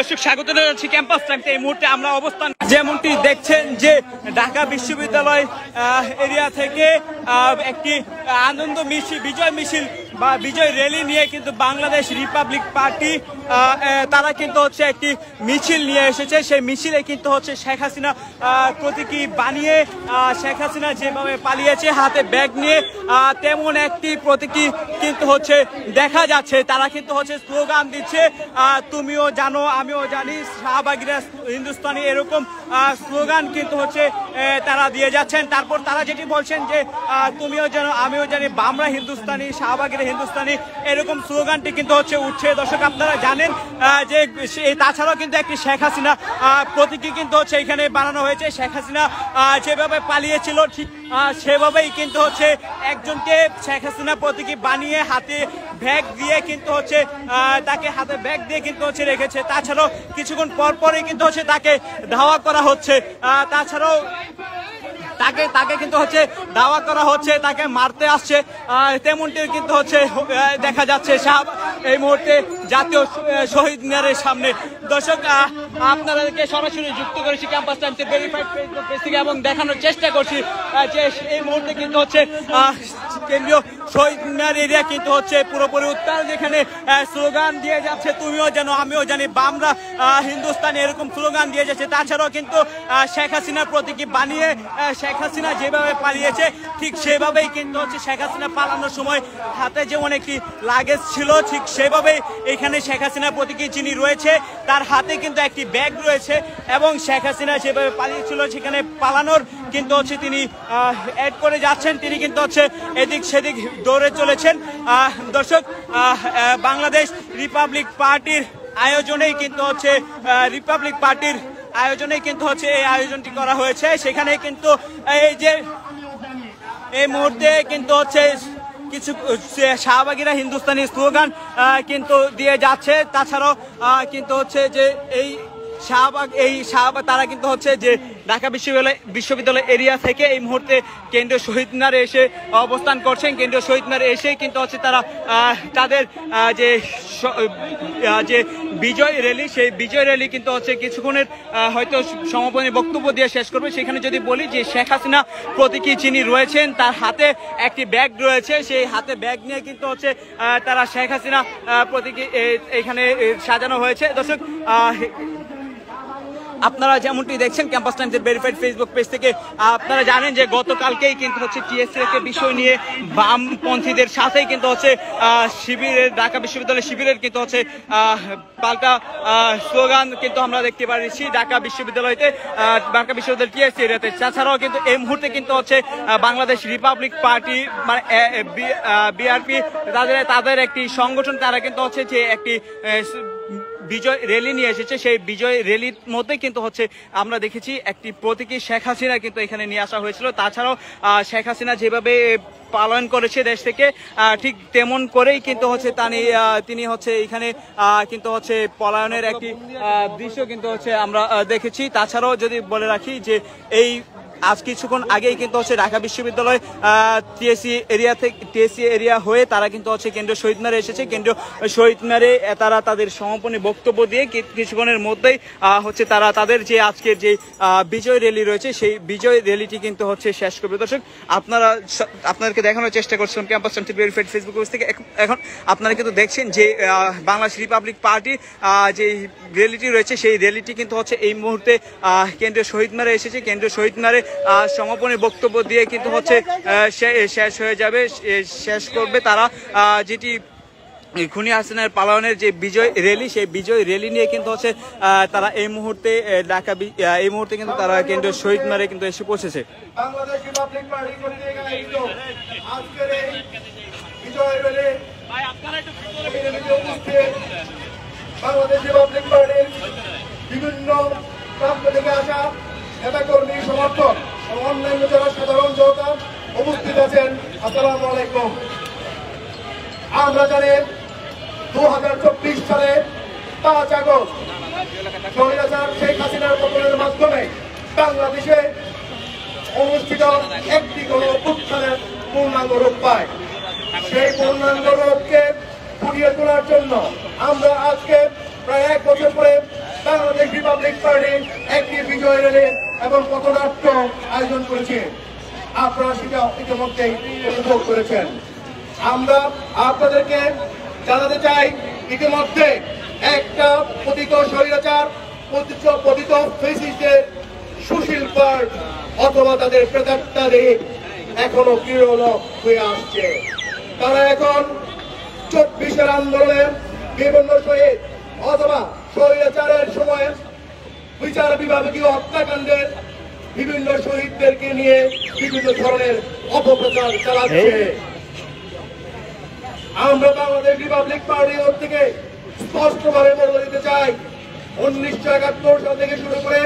দর্শক স্বাগত জানাচ্ছি ক্যাম্পাস টাইমসে। এই মুহূর্তে আমরা অবস্থান যেমনটি দেখছেন যে ঢাকা বিশ্ববিদ্যালয় এরিয়া থেকে একটি আনন্দ মিছিল, বিজয় মিছিল বা বিজয় র্যালি নিয়ে কিন্তু বাংলাদেশ রিপাবলিক পার্টি তারা কিন্তু হচ্ছে একটি মিছিল নিয়ে এসেছে। সেই মিছিলে কিন্তু হচ্ছে শেখ হাসিনা প্রতীকী বানিয়ে শেখ হাসিনা যেভাবে পালিয়েছে হাতে ব্যাগ নিয়ে তেমন একটি প্রতীকী কিন্তু হচ্ছে দেখা যাচ্ছে। তারা কিন্তু হচ্ছে স্লোগান দিচ্ছে, তুমিও জানো আমিও জানি, শাহবাগীরা হিন্দুস্তানি, এরকম স্লোগান কিন্তু হচ্ছে তারা দিয়ে যাচ্ছেন। তারপর তারা যেটি বলছেন যে তুমিও জানো আমিও জানি, বামরা হিন্দুস্তানি, শাহবাগীরা হিন্দুস্তানি, এরকম স্লোগানটি কিন্তু হচ্ছে উঠছে। দর্শক আপনারা জানেন যে তাছাড়াও কিন্তু একটি শেখ হাসিনা প্রতীকী কিন্তু হচ্ছে এখানে বানানো হয়েছে। শেখ হাসিনা যেভাবে পালিয়েছিল ঠিক সেভাবেই কিন্তু হচ্ছে একজনকে শেখ হাসিনা প্রতীকী বানিয়ে হাতে ব্যাগ দিয়ে কিন্তু হচ্ছে তাকে হাতে ব্যাগ দিয়ে কিন্তু হচ্ছে রেখেছে। তাছাড়াও কিছুক্ষণ পর পরই কিন্তু হচ্ছে তাকে ধাওয়া করা হচ্ছে। তাছাড়াও তাকে কিন্তু হচ্ছে দাওয়া করা হচ্ছে, তাকে মারতে আসছে, তেমনটি কিন্তু হচ্ছে দেখা যাচ্ছে এই মুহূর্তে জাতীয় শহীদ মিনারের সামনে। দর্শক আপনাদেরকে সরাসরি যুক্ত করেছি ক্যাম্পাস টাইমসের ভেরিফাইড ফেসবুক পেজ থেকে এবং দেখানোর চেষ্টা করছি যে এই মুহূর্তে কিন্তু হচ্ছে কেন্দ্রীয় শহীদ মিনার এরিয়া কিন্তু হচ্ছে পুরোপুরি উত্তাল, যেখানে স্লোগান দিয়ে যাচ্ছে তুমিও জানো আমিও জানি, বামরা হিন্দুস্তানি, এরকম স্লোগান দিয়ে যাচ্ছে। তাছাড়াও কিন্তু শেখ হাসিনার প্রতীকী বানিয়ে শেখ হাসিনা যেভাবে পালিয়েছে ঠিক সেভাবেই কিন্তু হচ্ছে শেখ হাসিনা পালানোর সময় হাতে যেমন একটি লাগেজ ছিল ঠিক সেভাবেই এখানে শেখ হাসিনা প্রতীকী যিনি রয়েছে তার হাতে কিন্তু একটি ব্যাগ রয়েছে এবং শেখ হাসিনা যেভাবে পালিয়েছিল সেখানে পালানোর কিন্তু হচ্ছে তিনি অ্যাড করে যাচ্ছেন, তিনি কিন্তু হচ্ছে এদিক সেদিক দৌড়ে চলেছেন। দর্শক বাংলাদেশ রিপাবলিক পার্টির আয়োজনেই কিন্তু হচ্ছে এই আয়োজনটি করা হয়েছে। সেখানে কিন্তু এই যে এই মুহূর্তে কিন্তু হচ্ছে কিছু শাহবাগীরা হিন্দুস্তানি স্লোগান কিন্তু দিয়ে যাচ্ছে। তাছাড়াও কিন্তু হচ্ছে যে এই শাহবাগ তারা কিন্তু হচ্ছে যে ঢাকা বিশ্ববিদ্যালয় এরিয়া থেকে এই মুহূর্তে কেন্দ্রীয় শহীদ মিনারে এসে অবস্থান করছেন। কেন্দ্রীয় শহীদ মিনারে এসে কিন্তু হচ্ছে তারা তাদের যে বিজয় র্যালি, সেই বিজয় র্যালি কিন্তু হচ্ছে কিছুক্ষণের হয়তো সমাপনী বক্তব্য দিয়ে শেষ করবে। সেখানে যদি বলি যে শেখ হাসিনা প্রতীকী যিনি রয়েছেন তার হাতে একটি ব্যাগ রয়েছে, সেই হাতে ব্যাগ নিয়ে কিন্তু হচ্ছে তারা শেখ হাসিনা প্রতীকী এখানে সাজানো হয়েছে। দর্শক আপনারা যেমনটি দেখছেন ক্যাম্পাস টাইমসের ভেরিফাইড ফেসবুক পেজ থেকে, আপনারা জানেন যে গতকালকেই কিন্তু হচ্ছে টিএসসি এর বিষয় নিয়ে বামপন্থীদের সাথেই কিন্তু হচ্ছে শিবিরের ঢাকা বিশ্ববিদ্যালয় শিবিরের কিন্তু হচ্ছে পাল্টা স্লোগান কিন্তু আমরা দেখতে পাচ্ছি ঢাকা বিশ্ববিদ্যালয় টিএসসি এরিয়াতে। তাছাড়াও কিন্তু এই মুহূর্তে কিন্তু হচ্ছে বাংলাদেশ রিপাবলিক পার্টি মানে বিআরপি তাদের একটি সংগঠন, তারা কিন্তু হচ্ছে যে একটি বিজয় র্যালি নিয়ে এসেছে। সেই বিজয় র্যালির মধ্যে কিন্তু হচ্ছে আমরা দেখেছি একটি প্রতীকী শেখ হাসিনা কিন্তু এখানে নিয়ে আসা হয়েছিল। তাছাড়াও শেখ হাসিনা যেভাবে পালন করেছে দেশ থেকে ঠিক তেমন করেই কিন্তু হচ্ছে তিনি হচ্ছে এখানে কিন্তু হচ্ছে পলায়নের একটি দৃশ্য কিন্তু হচ্ছে আমরা দেখেছি। তাছাড়াও যদি বলে রাখি যে এই আজ কিছুক্ষণ আগেই কিন্তু হচ্ছে ঢাকা বিশ্ববিদ্যালয় টিএসসি এরিয়া হয়ে তারা কিন্তু হচ্ছে কেন্দ্রীয় শহীদ মিনারে এসেছে। কেন্দ্রীয় শহীদ মিনারে তারা তাদের সমাপনী বক্তব্য দিয়ে কিছুক্ষণের মধ্যেই হচ্ছে তারা তাদের যে আজকের যে বিজয় র্যালি রয়েছে সেই বিজয় র্যালিটি কিন্তু হচ্ছে শেষ করবে। দর্শক আপনাদেরকে দেখানোর চেষ্টা করছিলাম campus Times verified Facebook page থেকে। এখন আপনারা কিন্তু দেখছেন যে বাংলাদেশ রিপাবলিক পার্টি যে র্যালিটি রয়েছে সেই র্যালিটি কিন্তু হচ্ছে এই মুহূর্তে কেন্দ্রীয় শহীদ মিনারে এসেছে। কেন্দ্রীয় শহীদ মিনারে সমাপনী বক্তব্য দিয়ে কিন্তু হচ্ছে শেষ হয়ে যাবে, শেষ করবে তারা যেটি খুনি হাসিনার পালানোর যে বিজয় র্যালি, সেই বিজয় র্যালি নিয়ে কিন্তু হচ্ছে তারা এই মুহূর্তে কিন্তু তারা কেন্দ্রীয় শহীদ মিনারে কিন্তু এসে পৌঁছেছে। বাংলাদেশ রিপাবলিক পার্টি কর্তৃক আয়োজিত আজকের এই বিজয় র্যালি বাংলাদেশ রিপাবলিক পার্টির বিভিন্ন প্রান্ত থেকে আসা নেতাকর্মী, সমর্থক এবং অন্যান্য যারা সাধারণ জনতা উপস্থিত আছেন, আসসালামু আলাইকুম। আমরা জানি 2024 সালে 5 আগস্ট শেখ হাসিনার পতনের মাধ্যমে বাংলাদেশে অনুষ্ঠিত একটি গণঅভ্যুত্থানের পূর্ণাঙ্গ রূপ পায়। সেই পূর্ণাঙ্গ রূপকে ফুটিয়ে তোলার জন্য আমরা আজকে প্রায় 1 বছর পরে বাংলাদেশ রিপাবলিক পার্টি একটি বিজয় র্যালি এবং পথনাট্য আয়োজন করেছে। আপনারা সেটা ইতিমধ্যেই উপভোগ করেছেন। আমরা আপনাদেরকে জানাতে চাই, ইতিমধ্যে একটা পতিত স্বৈরাচার, পতিত ফেসিস্টের সুশীল পার্ট অথবা তাদের প্রেতাত্মারে এখনো কিরণ হয়ে আসছে। তারা এখন 24-এর আন্দোলনে বিভিন্ন শহীদ অথবা স্বৈরাচারের সময় বিচার বিভাগীয় হত্যাকাণ্ডের বিভিন্ন শহীদদেরকে নিয়ে বিভিন্ন ধরনের অপপ্রচার চালাচ্ছে। আমরা বাংলাদেশ রিপাবলিক পার্টির থেকে স্পষ্টভাবে বলে দিতে চাই, 1971 সাল থেকে শুরু করে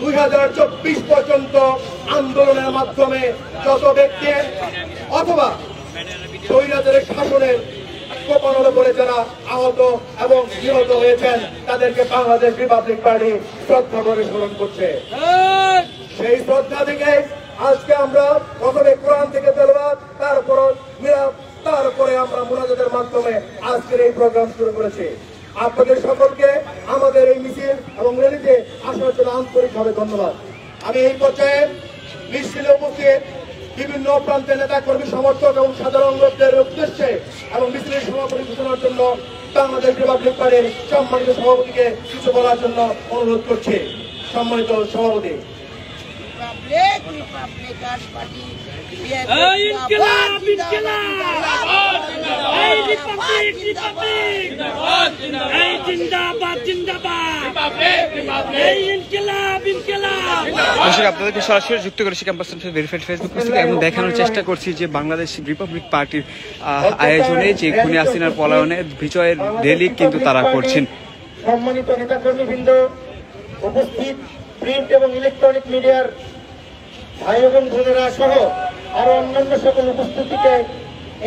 2024 পর্যন্ত আন্দোলনের মাধ্যমে যত ব্যক্তি অথবা স্বৈরাচারের শাসনের কোপানোর উপরে যারা আহত এবং নিহত হয়েছেন তাদেরকে বাংলাদেশ রিপাবলিক পার্টি শ্রদ্ধা করে স্মরণ করছে। সেই শ্রদ্ধা থেকে আজকে আমরা প্রথমে কোরআন থেকে তেলাওয়াত, তারপরে আমরা মুনাজাতের মাধ্যমে আজকের এই প্রোগ্রাম শুরু করেছি। আপনাদের সকলকে আমাদের এই মিছিল এবং র্যালিতে আসার জন্য আন্তরিকভাবে ধন্যবাদ। আমি এই পর্যায়ে মিছিলে উপস্থিত বিভিন্ন প্রান্তের নেতা কর্মী সমর্থক এবং সাধারণ লোকদের উদ্দেশ্যে এবং মিছিলের সভাপতি ঘোষণার জন্য বাংলাদেশ রিপাবলিক পার্টির সম্মানিত সভাপতিকে কিছু বলার জন্য অনুরোধ করছি। সম্মানিত সভাপতি। আপনাদেরকে সরাসরি যুক্ত করেছি ক্যাম্পাস ভেরিফাইড ফেসবুক পেজ থেকে এবং দেখানোর চেষ্টা করছি যে বাংলাদেশ রিপাবলিক পার্টির আয়োজনে যে খুনি হাসিনার পলায়নে বিজয়ের র্যালি কিন্তু তারা করছেন। সম্মানিত নেতাকর্মীবৃন্দ, উপস্থিত প্রিন্ট এবং ইলেকট্রনিক মিডিয়ার ভাই এবং বোনেরা সহ আরো অন্যান্য সকল উপস্থিতিকে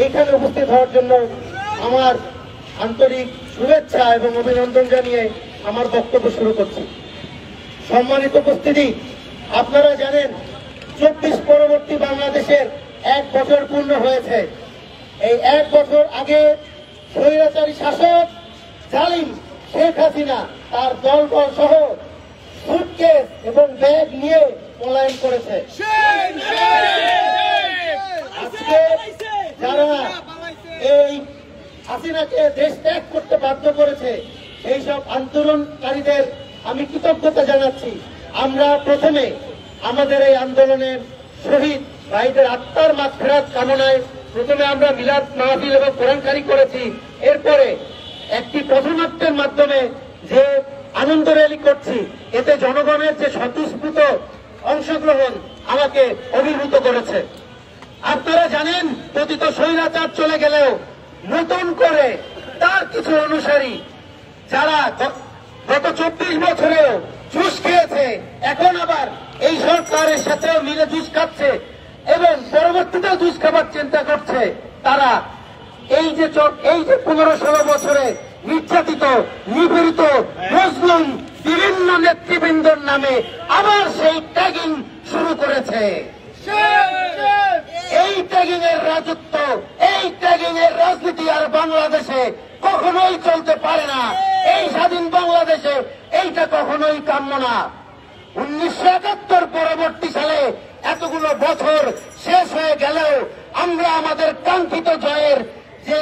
এইখানে উপস্থিত হওয়ার জন্য আমার আন্তরিক শুভেচ্ছা এবং অভিনন্দন জানিয়ে আমার বক্তব্য শুরু করছি। সম্মানিত উপস্থিতি, আপনারা জানেন 24 পরবর্তী বাংলাদেশের 1 বছর পূর্ণ হয়েছে। এই 1 বছর আগে স্বৈরাচারী শাসক জালিম শেখ হাসিনা তার দলবল সহ সুটকেস এবং ব্যাগ নিয়ে পলায়ন করেছে। আজকে যারা এই হাসিনাকে দেশ ত্যাগ করতে বাধ্য করেছে এই সব আন্দোলনকারীদের আমি কৃতজ্ঞতা জানাচ্ছি। আমরা প্রথমে আমাদের এই আন্দোলনের শহীদ ভাইদের আত্মার মাগফিরাত কামনায় প্রথমে আমরা মিলাদ মাহফিল এবং কোরআনকারী করেছি। এরপরে একটি পথনাট্যের মাধ্যমে যে আনন্দ র্যালি করছি, এতে জনগণের যে স্বতঃস্ফূর্ত অংশগ্রহণ আমাকে অভিভূত করেছে। আপনারা জানেন, পতিত স্বৈরাচার চলে গেলেও নতুন করে তার কিছু অনুসারী যারা গত 24 বছরেও জুস খেয়েছে, এখন আবার এই সরকারের সাথেও মিলে জুস খাচ্ছে এবং পরবর্তীতেও জুস খাবার চিন্তা করছে। তারা এই যে 15-16 বছরে নির্যাতিত নিপীড়িত মুসলিম বিভিন্ন নেতৃবৃন্দর নামে আবার সেই ট্যাগিং শুরু করেছে। এই ট্যাগিং এর রাজত্ব, এই ট্যাগিং এর রাজনীতি আর বাংলাদেশে কখনোই চলতে পারে না। এই স্বাধীন বাংলাদেশে এইটা কখনোই কাম্য না। 1971 পরবর্তী সালে এতগুলো বছর শেষ হয়ে গেলেও আমরা আমাদের কাঙ্ক্ষিত জয়ের যে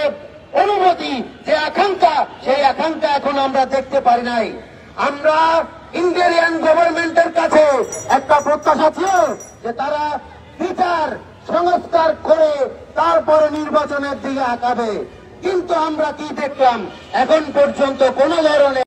অনুভূতি, যে আকাঙ্ক্ষা, সেই আকাঙ্ক্ষা এখন আমরা দেখতে পারি নাই। আমরা ইন্ডিয়ান গভর্নমেন্টের কাছে একটা প্রত্যাশা ছিল যে তারা বিচার সংস্কার করে তারপরে নির্বাচনের দিকে আগাবে, কিন্তু আমরা কি দেখলাম? এখন পর্যন্ত কোন ধরনের